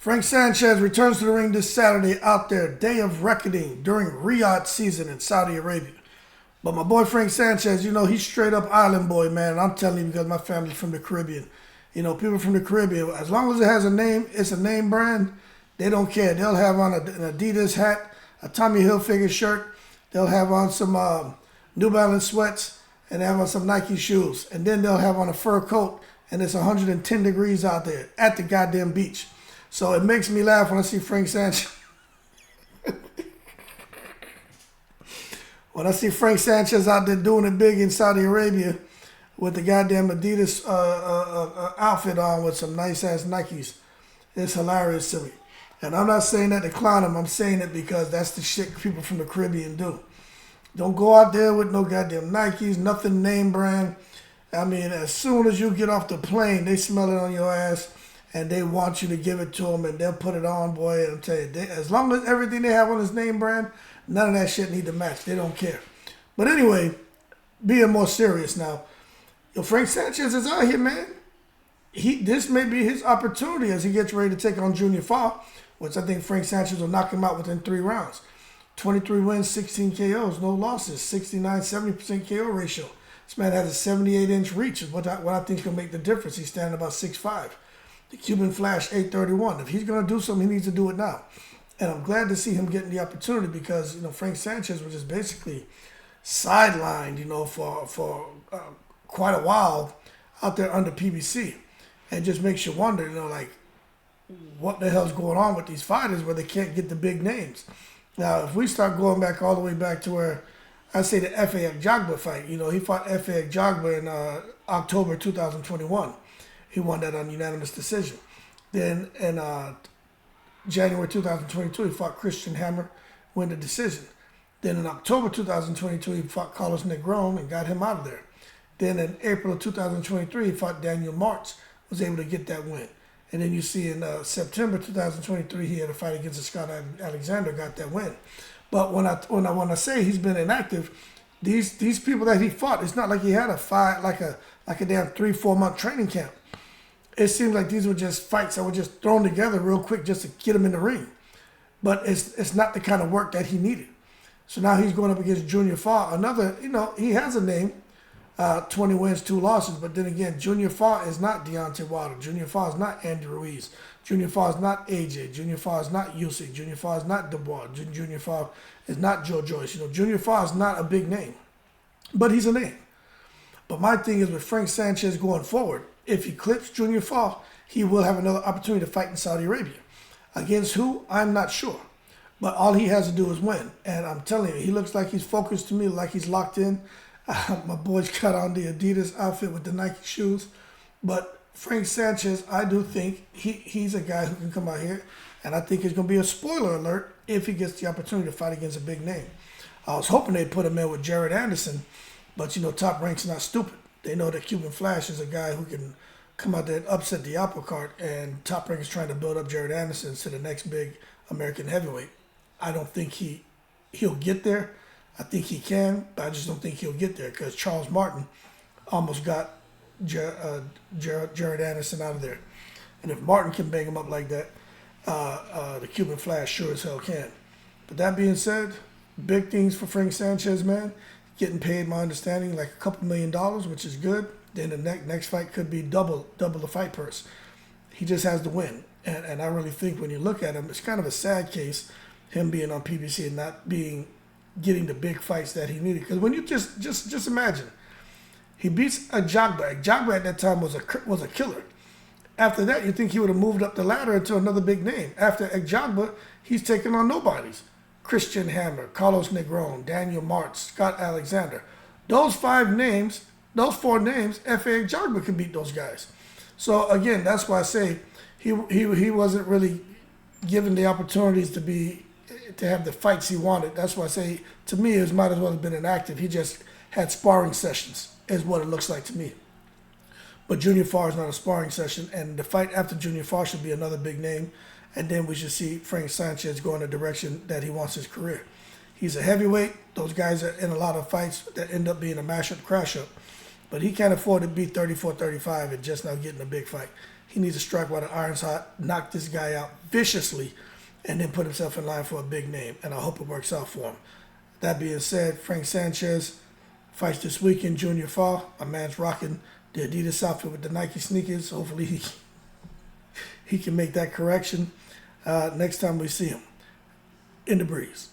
Frank Sanchez returns to the ring this Saturday out there, day of reckoning during Riyadh season in Saudi Arabia. But my boy Frank Sanchez, he's straight up island boy, man. And I'm telling you because my family's from the Caribbean. People from the Caribbean, as long as it has a name, it's a name brand, they don't care. They'll have on an Addidas hat, a Tommy Hilfiger shirt. They'll have on some New Balance sweats and have on some Nike shoes. And then they'll have on a fur coat and it's 110 degrees out there at the goddamn beach. So it makes me laugh when I see Frank Sanchez. When I see Frank Sanchez out there doing it big in Saudi Arabia with the goddamn Adidas outfit on with some nice-ass Nikes, it's hilarious to me. And I'm not saying that to clown him. I'm saying it because that's the shit people from the Caribbean do. Don't go out there with no goddamn Nikes, nothing name brand. I mean, as soon as you get off the plane, they smell it on your ass. And they want you to give it to them, and they'll put it on, boy. And I'm telling you, as long as everything they have on his name brand, none of that shit need to match. They don't care. But anyway, being more serious now, Frank Sanchez is out here, man. This may be his opportunity as he gets ready to take on Junior Fall, which I think Frank Sanchez will knock him out within 3 rounds. 23 wins, 16 KOs, no losses, 69-70% KO ratio. This man has a 78-inch reach, is what I think is going to make the difference. He's standing about 6'5". The Cuban Flash 831. If he's going to do something, he needs to do it now. And I'm glad to see him getting the opportunity because, Frank Sanchez was just basically sidelined, for quite a while out there under PBC. And just makes you wonder, what the hell's going on with these fighters where they can't get the big names. Now, if we start going back all the way back to where I say the F.A. Jogba fight, he fought F.A. Jogba in October 2021. He won that on unanimous decision. Then in January 2022, he fought Christian Hammer, won the decision. Then in October 2022, he fought Carlos Negron and got him out of there. Then in April of 2023, he fought Daniel Martz, was able to get that win. And then you see in September 2023, he had a fight against Scott Alexander, got that win. But when I say he's been inactive, these people that he fought, it's not like he had a fight like a damn 3-4 month training camp. It seems like these were just fights that were just thrown together real quick just to get him in the ring. But it's not the kind of work that he needed. So now he's going up against Junior Fall. Another, he has a name, 20 wins, 2 losses. But then again, Junior Fall is not Deontay Wilder. Junior Fall is not Andy Ruiz. Junior Fall is not AJ. Junior Fall is not Usyk. Junior Fall is not Dubois. Junior Fall is not Joe Joyce. Junior Fall is not a big name. But he's a name. But my thing is with Frank Sanchez going forward, if he clips Junior Fall, he will have another opportunity to fight in Saudi Arabia. Against who? I'm not sure. But all he has to do is win. And I'm telling you, he looks like he's focused to me, like he's locked in. My boy's got on the Adidas outfit with the Nike shoes. But Frank Sanchez, I do think he's a guy who can come out here. And I think it's going to be a spoiler alert if he gets the opportunity to fight against a big name. I was hoping they'd put him in with Jared Anderson. But, Top Rank's not stupid. They know that Cuban Flash is a guy who can come out there and upset the apple cart, and Top Rank is trying to build up Jared Anderson to the next big American heavyweight. I don't think he'll get there. I think he can, but I just don't think he'll get there because Charles Martin almost got Jared Anderson out of there. And if Martin can bang him up like that, the Cuban Flash sure as hell can. But that being said, big things for Frank Sanchez, man. Getting paid, my understanding, like a couple $1 million, which is good. Then the next fight could be double the fight purse. He just has to win. And I really think when you look at him, it's kind of a sad case, him being on PBC and not getting the big fights that he needed. Because when you just imagine, he beats Jogba. Jogba at that time was a killer. After that, you think he would have moved up the ladder into another big name. After Jogba, he's taking on nobodies. Christian Hammer, Carlos Negron, Daniel Martz, Scott Alexander. Those 4 names, F.A. Jogba can beat those guys. So again, that's why I say he wasn't really given the opportunities to have the fights he wanted. That's why I say, to me, it might as well have been inactive. He just had sparring sessions, is what it looks like to me. But Junior Fall is not a sparring session, and the fight after Junior Fall should be another big name. And then we should see Frank Sanchez go in the direction that he wants his career. He's a heavyweight. Those guys are in a lot of fights that end up being a mash-up, crash-up. But he can't afford to be 34-35 and just now getting a big fight. He needs to strike while the iron's hot, knock this guy out viciously, and then put himself in line for a big name. And I hope it works out for him. That being said, Frank Sanchez fights this weekend, Junior Fall. My man's rocking the Adidas outfit with the Nike sneakers. Hopefully he can make that correction next time we see him. In the breeze.